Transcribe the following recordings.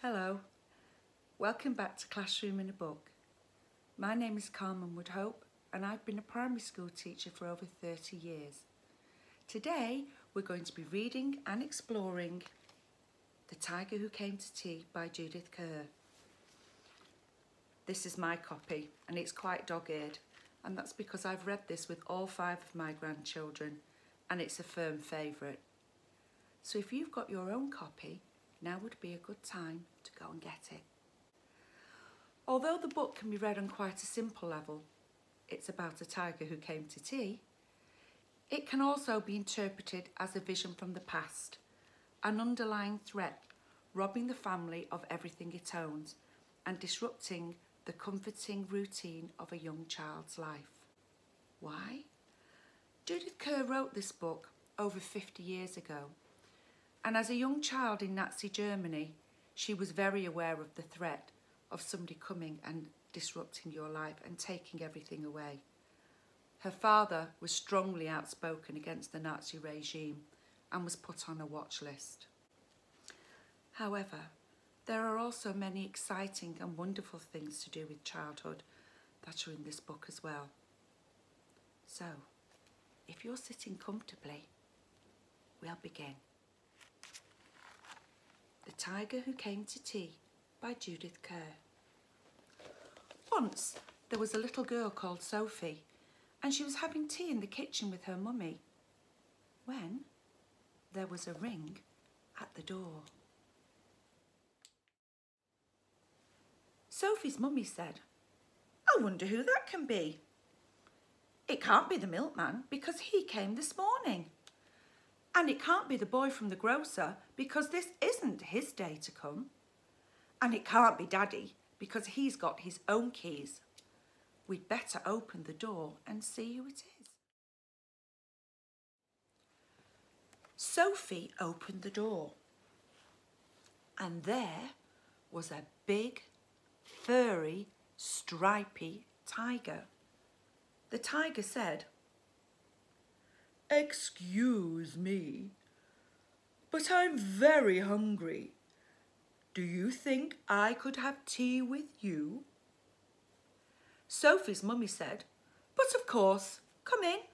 Hello, welcome back to Classroom in a Book. My name is Carmen Woodhope and I've been a primary school teacher for over 30 years. Today we're going to be reading and exploring The Tiger Who Came to Tea by Judith Kerr. This is my copy and it's quite dog-eared, and that's because I've read this with all 5 of my grandchildren and it's a firm favourite. So if you've got your own copy, now would be a good time to go and get it. Although the book can be read on quite a simple level, it's about a tiger who came to tea, it can also be interpreted as a vision from the past, an underlying threat robbing the family of everything it owns and disrupting the comforting routine of a young child's life. Why? Judith Kerr wrote this book over 50 years ago. And as a young child in Nazi Germany, she was very aware of the threat of somebody coming and disrupting your life and taking everything away. Her father was strongly outspoken against the Nazi regime and was put on a watch list. However, there are also many exciting and wonderful things to do with childhood that are in this book as well. So, if you're sitting comfortably, we'll begin. The Tiger Who Came to Tea by Judith Kerr. Once there was a little girl called Sophie, and she was having tea in the kitchen with her mummy when there was a ring at the door. Sophie's mummy said, "I wonder who that can be. It can't be the milkman because he came this morning. And it can't be the boy from the grocer because this isn't his day to come. And it can't be Daddy because he's got his own keys. We'd better open the door and see who it is." Sophie opened the door. And there was a big, furry, stripy tiger. The tiger said, "Excuse me, but I'm very hungry. Do you think I could have tea with you?" Sophie's mummy said, "But of course, come in."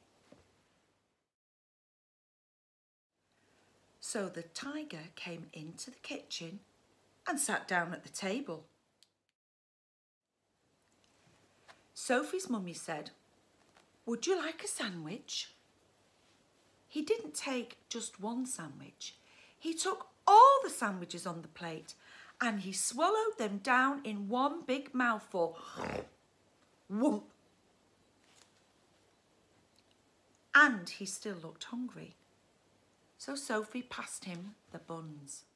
So the tiger came into the kitchen and sat down at the table. Sophie's mummy said, "Would you like a sandwich?" He didn't take just one sandwich. He took all the sandwiches on the plate and he swallowed them down in one big mouthful. Whoomp. And he still looked hungry. So Sophie passed him the buns.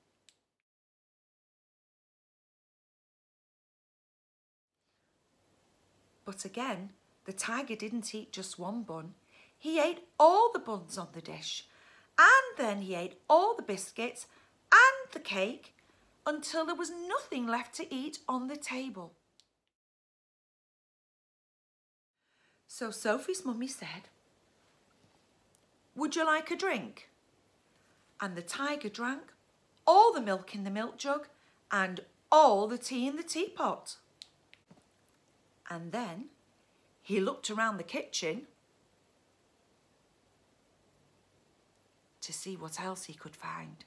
But again, the tiger didn't eat just one bun. He ate all the buns on the dish, and then he ate all the biscuits and the cake until there was nothing left to eat on the table. So Sophie's mummy said, "Would you like a drink?" And the tiger drank all the milk in the milk jug and all the tea in the teapot. And then he looked around the kitchen to see what else he could find.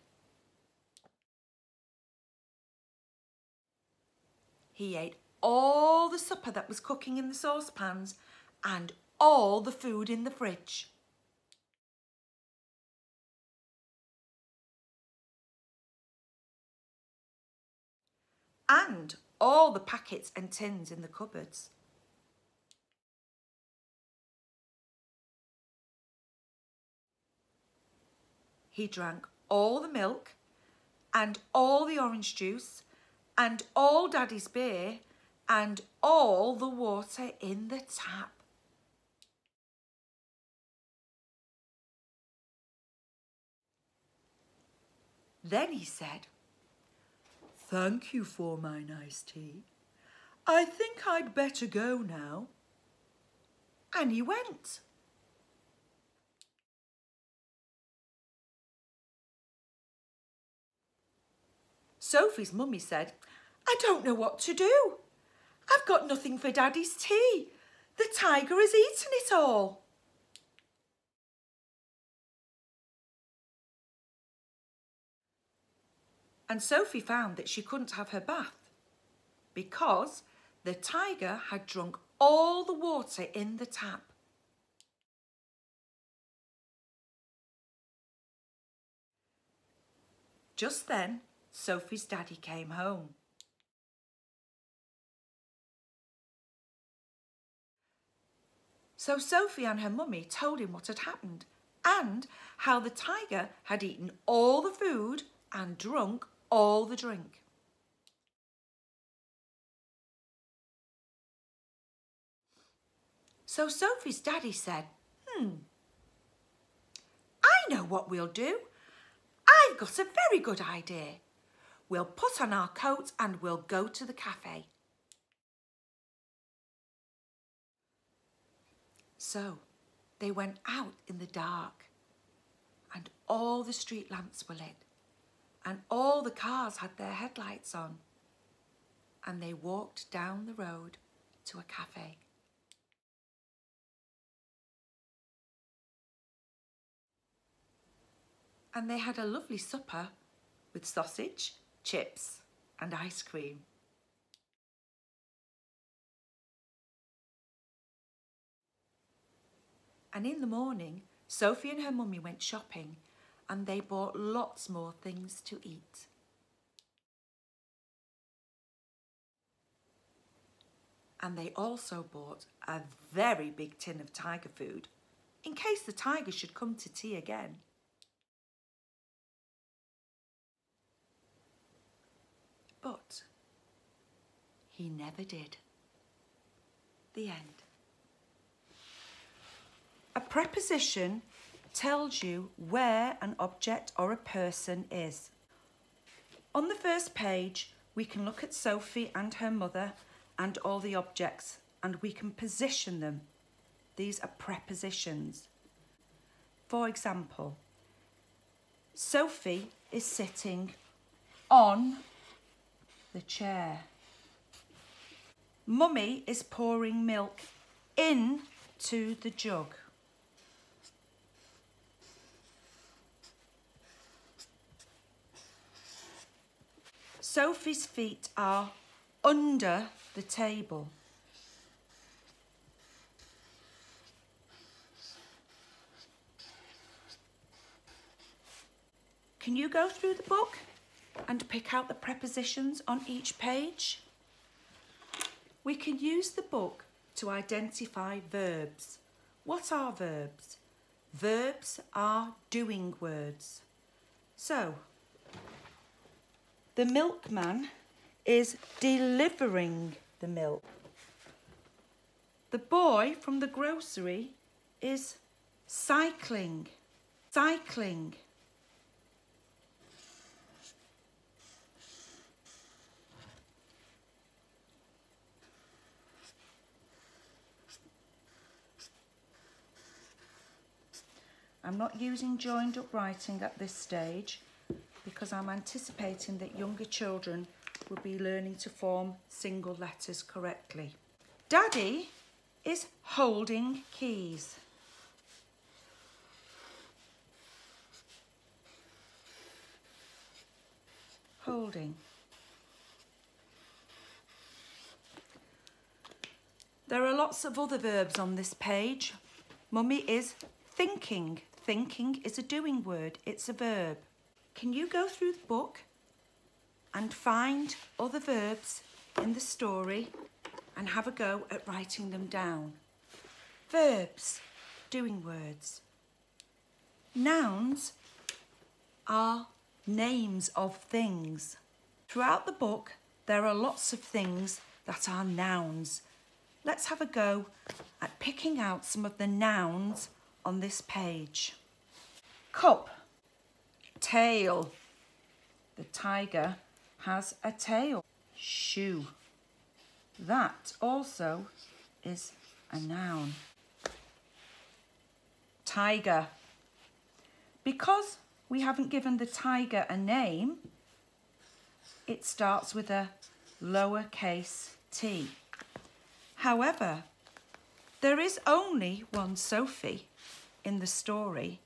He ate all the supper that was cooking in the saucepans and all the food in the fridge. And all the packets and tins in the cupboards. He drank all the milk and all the orange juice and all Daddy's beer and all the water in the tap. Then he said, "Thank you for my nice tea. I think I'd better go now." And he went. Sophie's mummy said, "I don't know what to do. I've got nothing for Daddy's tea. The tiger has eaten it all." And Sophie found that she couldn't have her bath because the tiger had drunk all the water in the tap. Just then, Sophie's daddy came home. So Sophie and her mummy told him what had happened and how the tiger had eaten all the food and drunk all the drink. So Sophie's daddy said, I know what we'll do. I've got a very good idea. We'll put on our coats and we'll go to the cafe. So they went out in the dark and all the street lamps were lit and all the cars had their headlights on and they walked down the road to a cafe. And they had a lovely supper with sausage, chips and ice cream. And in the morning, Sophie and her mummy went shopping and they bought lots more things to eat. And they also bought a very big tin of tiger food in case the tiger should come to tea again. But he never did. The end. A preposition tells you where an object or a person is. On the first page, we can look at Sophie and her mother and all the objects, and we can position them. These are prepositions. For example, Sophie is sitting on the chair. Mummy is pouring milk into the jug. Sophie's feet are under the table. Can you go through the book and pick out the prepositions on each page? We can use the book to identify verbs. What are verbs? Verbs are doing words. So, the milkman is delivering the milk. The boy from the grocery is cycling. Cycling. I'm not using joined up writing at this stage because I'm anticipating that younger children will be learning to form single letters correctly. Daddy is holding keys. Holding. There are lots of other verbs on this page. Mummy is thinking. Thinking is a doing word, it's a verb. Can you go through the book and find other verbs in the story and have a go at writing them down? Verbs, doing words. Nouns are names of things. Throughout the book, there are lots of things that are nouns. Let's have a go at picking out some of the nouns on this page. Cup, tail. The tiger has a tail. Shoe. That also is a noun. Tiger. Because we haven't given the tiger a name, it starts with a lowercase t. However, there is only one Sophie in the story,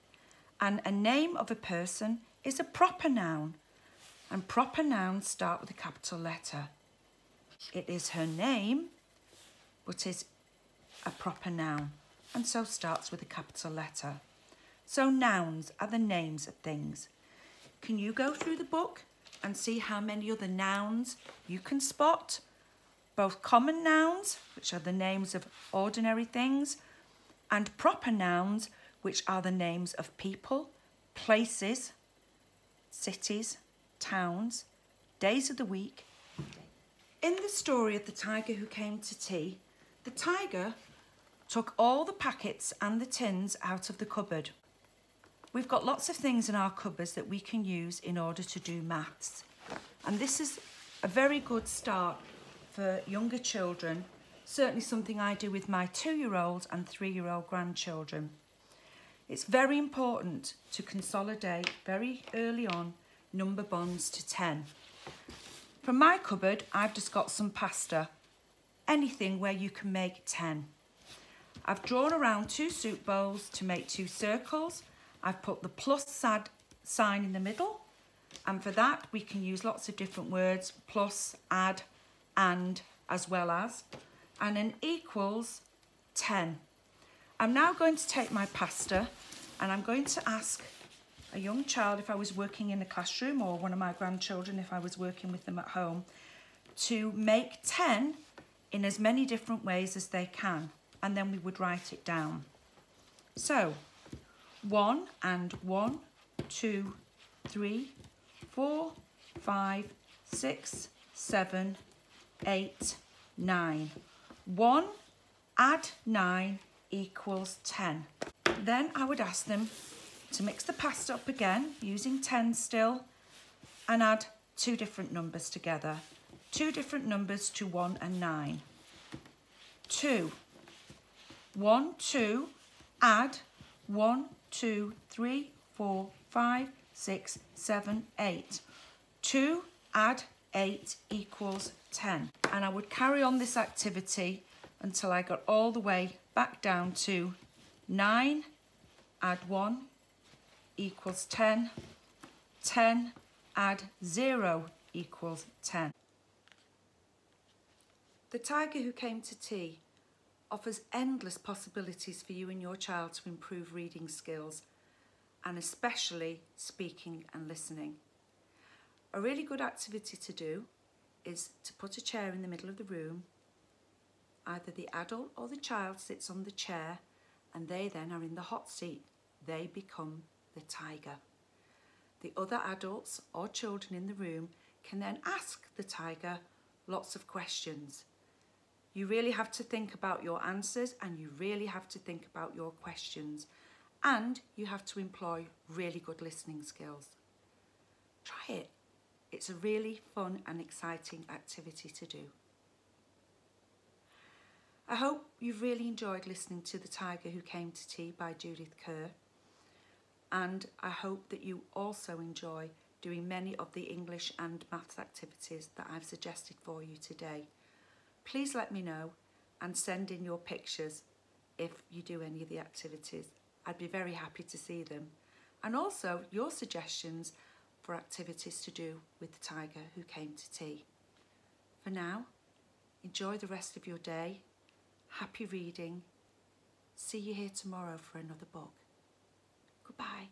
and a name of a person is a proper noun, and proper nouns start with a capital letter. It is her name, but is a proper noun, and so starts with a capital letter. So nouns are the names of things. Can you go through the book and see how many other nouns you can spot? Both common nouns, which are the names of ordinary things, and proper nouns, which are the names of people, places, cities, towns, days of the week. In the story of the tiger who came to tea, the tiger took all the packets and the tins out of the cupboard. We've got lots of things in our cupboards that we can use in order to do maths. And this is a very good start for younger children, certainly something I do with my 2-year-old and 3-year-old grandchildren. It's very important to consolidate very early on number bonds to 10. From my cupboard, I've just got some pasta, anything where you can make 10. I've drawn around 2 soup bowls to make 2 circles. I've put the plus sign in the middle, and for that we can use lots of different words: plus, add, and, as well as, and an equals 10. I'm now going to take my pasta and I'm going to ask a young child, if I was working in a classroom, or one of my grandchildren if I was working with them at home, to make 10 in as many different ways as they can, and then we would write it down. So 1 and 1, 2, 3, 4, 5, 6, 7, 8, 9. 1 add 9 equals 10. Then I would ask them to mix the pasta up again using 10 still, and add 2 different numbers together. 2 different numbers to 1 and 9. 2. 1, 2, add 1, 2, 3, 4, 5, 6, 7, 8. 2 add 8 equals 10. And I would carry on this activity until I got all the way back down to 9 add 1 equals 10. 10 add 0 equals 10. The Tiger Who Came to Tea offers endless possibilities for you and your child to improve reading skills, and especially speaking and listening. A really good activity to do is to put a chair in the middle of the room. Either the adult or the child sits on the chair, and they then are in the hot seat. They become the tiger. The other adults or children in the room can then ask the tiger lots of questions. You really have to think about your answers, and you really have to think about your questions, and you have to employ really good listening skills. Try it. It's a really fun and exciting activity to do. I hope you've really enjoyed listening to The Tiger Who Came to Tea by Judith Kerr, and I hope that you also enjoy doing many of the English and maths activities that I've suggested for you today. Please let me know and send in your pictures if you do any of the activities. I'd be very happy to see them. And also your suggestions for activities to do with the Tiger Who Came to Tea. For now, enjoy the rest of your day. Happy reading. See you here tomorrow for another book. Goodbye.